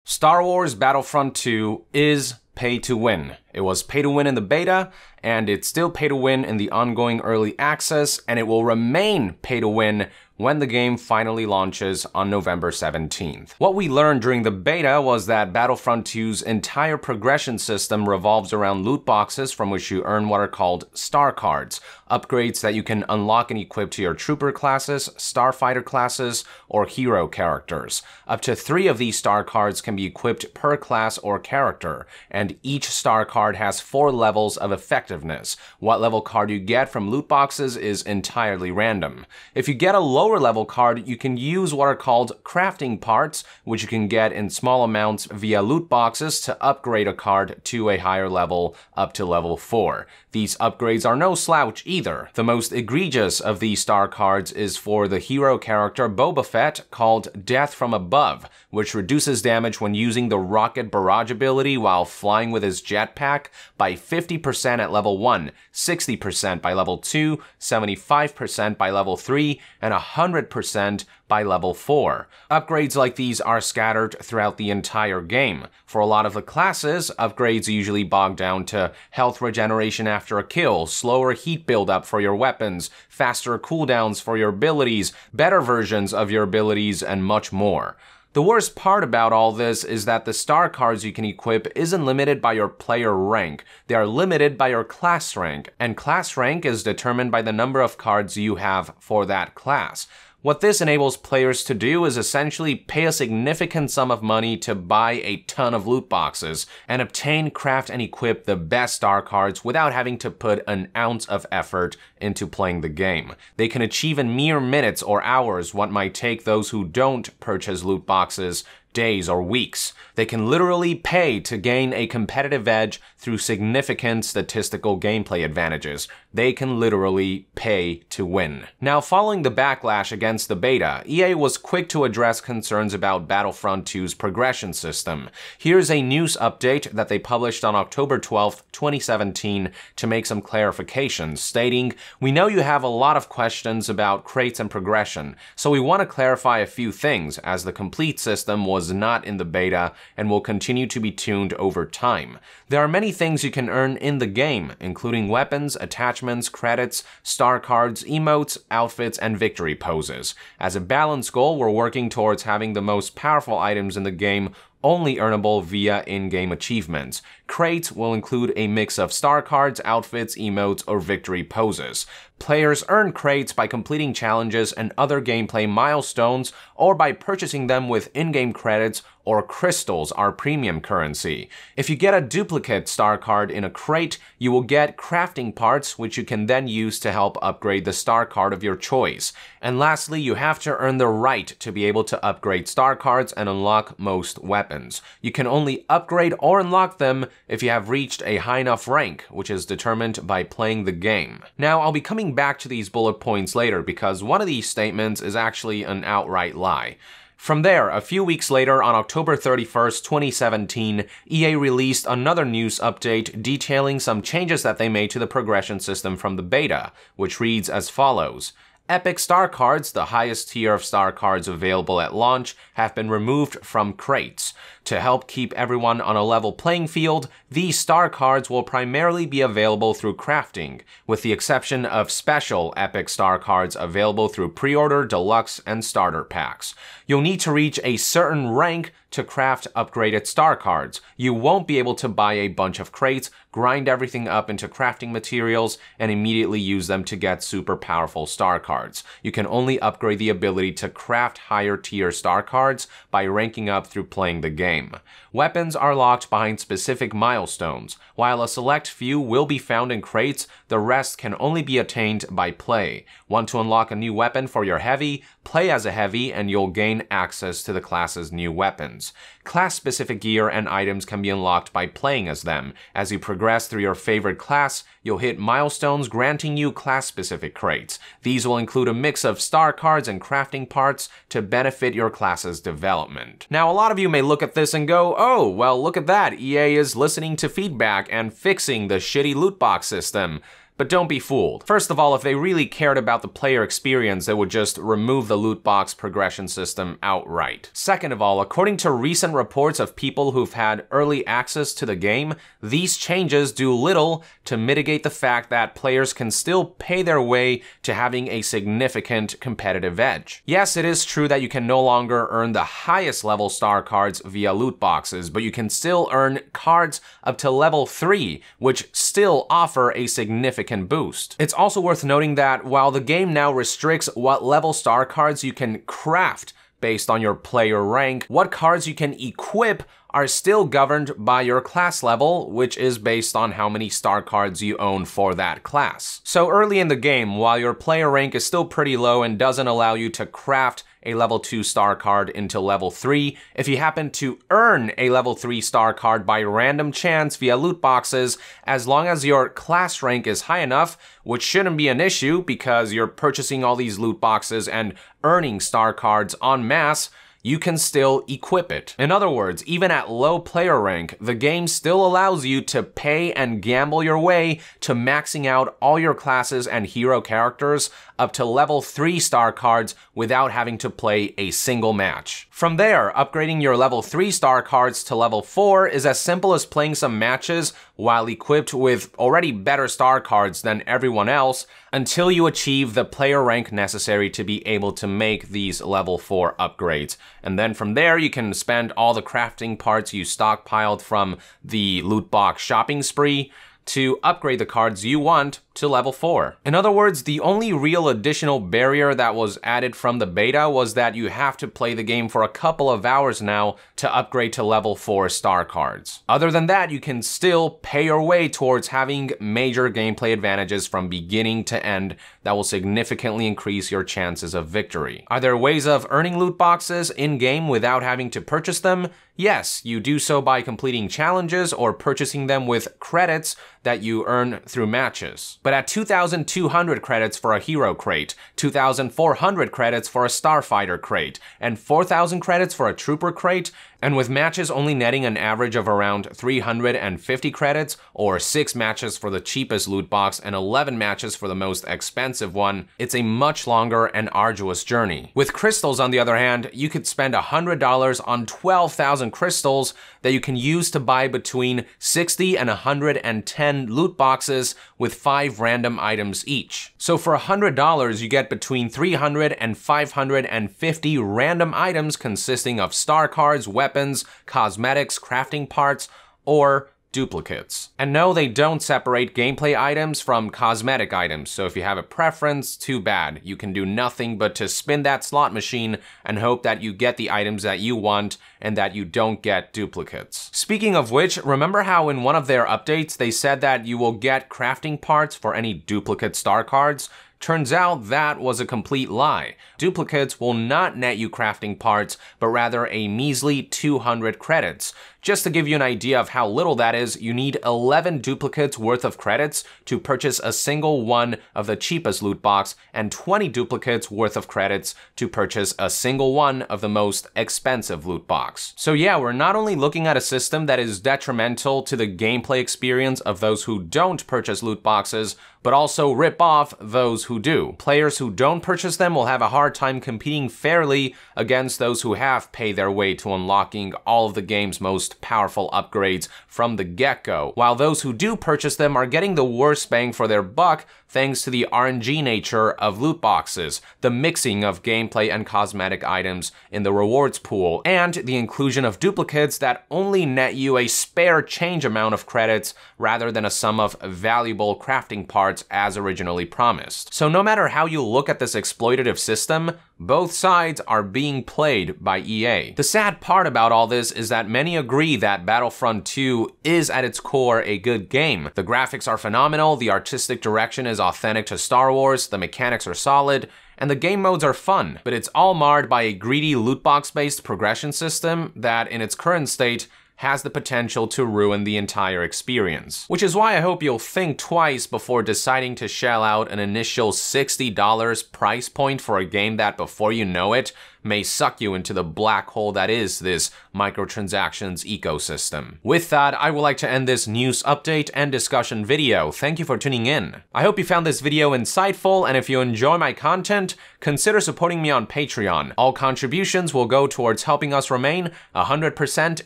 Star Wars Battlefront 2 is pay to win. It was pay to win in the beta, and it's still pay to win in the ongoing early access, and it will remain pay to win when the game finally launches on November 17th. What we learned during the beta was that Battlefront 2's entire progression system revolves around loot boxes from which you earn what are called star cards, upgrades that you can unlock and equip to your trooper classes, starfighter classes, or hero characters. Up to 3 of these star cards can be equipped per class or character, and each star card has 4 levels of effectiveness. What level card you get from loot boxes is entirely random. If you get a lower level card, you can use what are called crafting parts, which you can get in small amounts via loot boxes to upgrade a card to a higher level up to level 4. These upgrades are no slouch either. The most egregious of these star cards is for the hero character Boba Fett, called Death from Above, which reduces damage when using the rocket barrage ability while flying with his jetpack by 50% at level 1, 60% by level 2, 75% by level 3, and 100% by level 4. Upgrades like these are scattered throughout the entire game. For a lot of the classes, upgrades usually bog down to health regeneration after a kill, slower heat buildup for your weapons, faster cooldowns for your abilities, better versions of your abilities, and much more. The worst part about all this is that the star cards you can equip isn't limited by your player rank. They are limited by your class rank, and class rank is determined by the number of cards you have for that class. What this enables players to do is essentially pay a significant sum of money to buy a ton of loot boxes and obtain, craft, and equip the best star cards without having to put an ounce of effort into playing the game. They can achieve in mere minutes or hours what might take those who don't purchase loot boxes days or weeks. They can literally pay to gain a competitive edge through significant statistical gameplay advantages. They can literally pay to win. Now, following the backlash against the beta, EA was quick to address concerns about Battlefront 2's progression system. Here's a news update that they published on October 12, 2017 to make some clarifications, stating, "We know you have a lot of questions about crates and progression, so we want to clarify a few things, as the complete system was not in the beta and will continue to be tuned over time. There are many things you can earn in the game, including weapons, attachments, credits, star cards, emotes, outfits, and victory poses. As a balanced goal, we're working towards having the most powerful items in the game only earnable via in-game achievements. Crates will include a mix of star cards, outfits, emotes, or victory poses. Players earn crates by completing challenges and other gameplay milestones, or by purchasing them with in-game credits or crystals, our premium currency. If you get a duplicate star card in a crate, you will get crafting parts, which you can then use to help upgrade the star card of your choice. And lastly, you have to earn the right to be able to upgrade star cards and unlock most weapons. You can only upgrade or unlock them if you have reached a high enough rank, which is determined by playing the game." Now, I'll be coming back to these bullet points later because one of these statements is actually an outright lie. From there, a few weeks later, on October 31st, 2017, EA released another news update detailing some changes that they made to the progression system from the beta, which reads as follows. Epic star cards, the highest tier of star cards available at launch, have been removed from crates. To help keep everyone on a level playing field, these star cards will primarily be available through crafting, with the exception of special epic star cards available through pre-order, deluxe, and starter packs. You'll need to reach a certain rank to craft upgraded star cards. You won't be able to buy a bunch of crates, grind everything up into crafting materials, and immediately use them to get super powerful star cards. You can only upgrade the ability to craft higher tier star cards by ranking up through playing the game. Weapons are locked behind specific milestones. While a select few will be found in crates, the rest can only be attained by play. Want to unlock a new weapon for your heavy? Play as a heavy and you'll gain access to the class's new weapons. Class-specific gear and items can be unlocked by playing as them. As you progress through your favorite class, you'll hit milestones granting you class-specific crates. These will include a mix of star cards and crafting parts to benefit your class's development. Now, a lot of you may look at this and go, oh, well, look at that, EA is listening to feedback and fixing the shitty loot box system. but don't be fooled. First of all, if they really cared about the player experience, they would just remove the loot box progression system outright. Second of all, according to recent reports of people who've had early access to the game, these changes do little to mitigate the fact that players can still pay their way to having a significant competitive edge. Yes, it is true that you can no longer earn the highest level star cards via loot boxes, but you can still earn cards up to level 3, which still offer a significant boost. It's also worth noting that while the game now restricts what level star cards you can craft based on your player rank, what cards you can equip are still governed by your class level, which is based on how many star cards you own for that class. So early in the game, while your player rank is still pretty low and doesn't allow you to craft a level 2 star card until level 3, if you happen to earn a level 3 star card by random chance via loot boxes, as long as your class rank is high enough, which shouldn't be an issue because you're purchasing all these loot boxes and earning star cards en masse, you can still equip it. In other words, even at low player rank, the game still allows you to pay and gamble your way to maxing out all your classes and hero characters up to level 3 star cards without having to play a single match. From there, upgrading your level 3 star cards to level 4 is as simple as playing some matches while equipped with already better star cards than everyone else until you achieve the player rank necessary to be able to make these level 4 upgrades. And then from there, you can spend all the crafting parts you stockpiled from the loot box shopping spree to upgrade the cards you want to level 4. In other words, the only real additional barrier that was added from the beta was that you have to play the game for a couple of hours now to upgrade to level 4 star cards. Other than that, you can still pay your way towards having major gameplay advantages from beginning to end that will significantly increase your chances of victory. Are there ways of earning loot boxes in-game without having to purchase them? Yes, you do so by completing challenges or purchasing them with credits that you earn through matches. But at 2,200 credits for a hero crate, 2,400 credits for a starfighter crate, and 4,000 credits for a trooper crate, and with matches only netting an average of around 350 credits, or 6 matches for the cheapest loot box and 11 matches for the most expensive one, it's a much longer and arduous journey. With crystals, on the other hand, you could spend $100 on 12,000 crystals that you can use to buy between 60 and 110 loot boxes with 5 random items each. So for $100, you get between 300 and 550 random items consisting of star cards, weapons, cosmetics, crafting parts, or duplicates. And no, they don't separate gameplay items from cosmetic items, so if you have a preference, too bad. You can do nothing but to spin that slot machine and hope that you get the items that you want and that you don't get duplicates. Speaking of which, remember how in one of their updates they said that you will get crafting parts for any duplicate star cards? Turns out that was a complete lie. Duplicates will not net you crafting parts, but rather a measly 200 credits. Just to give you an idea of how little that is, you need 11 duplicates worth of credits to purchase a single one of the cheapest loot box, and 20 duplicates worth of credits to purchase a single one of the most expensive loot box. So yeah, we're not only looking at a system that is detrimental to the gameplay experience of those who don't purchase loot boxes, but also rip off those who do. Players who don't purchase them will have a hard time competing fairly against those who have paid their way to unlocking all of the game's most powerful upgrades from the get-go, while those who do purchase them are getting the worst bang for their buck thanks to the RNG nature of loot boxes, the mixing of gameplay and cosmetic items in the rewards pool, and the inclusion of duplicates that only net you a spare change amount of credits rather than a sum of valuable crafting parts as originally promised. So no matter how you look at this exploitative system, both sides are being played by EA. The sad part about all this is that many agree that Battlefront 2 is at its core a good game. The graphics are phenomenal, the artistic direction is authentic to Star Wars, the mechanics are solid, and the game modes are fun, but it's all marred by a greedy loot box-based progression system that, in its current state, has the potential to ruin the entire experience. Which is why I hope you'll think twice before deciding to shell out an initial $60 price point for a game that, before you know it, may suck you into the black hole that is this microtransactions ecosystem. With that, I would like to end this news update and discussion video. Thank you for tuning in. I hope you found this video insightful, and if you enjoy my content, consider supporting me on Patreon. All contributions will go towards helping us remain 100%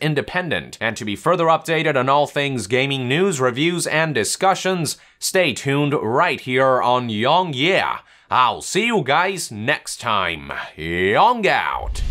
independent. And to be further updated on all things gaming news, reviews, and discussions, stay tuned right here on Yong Yeah. I'll see you guys next time. Yong out!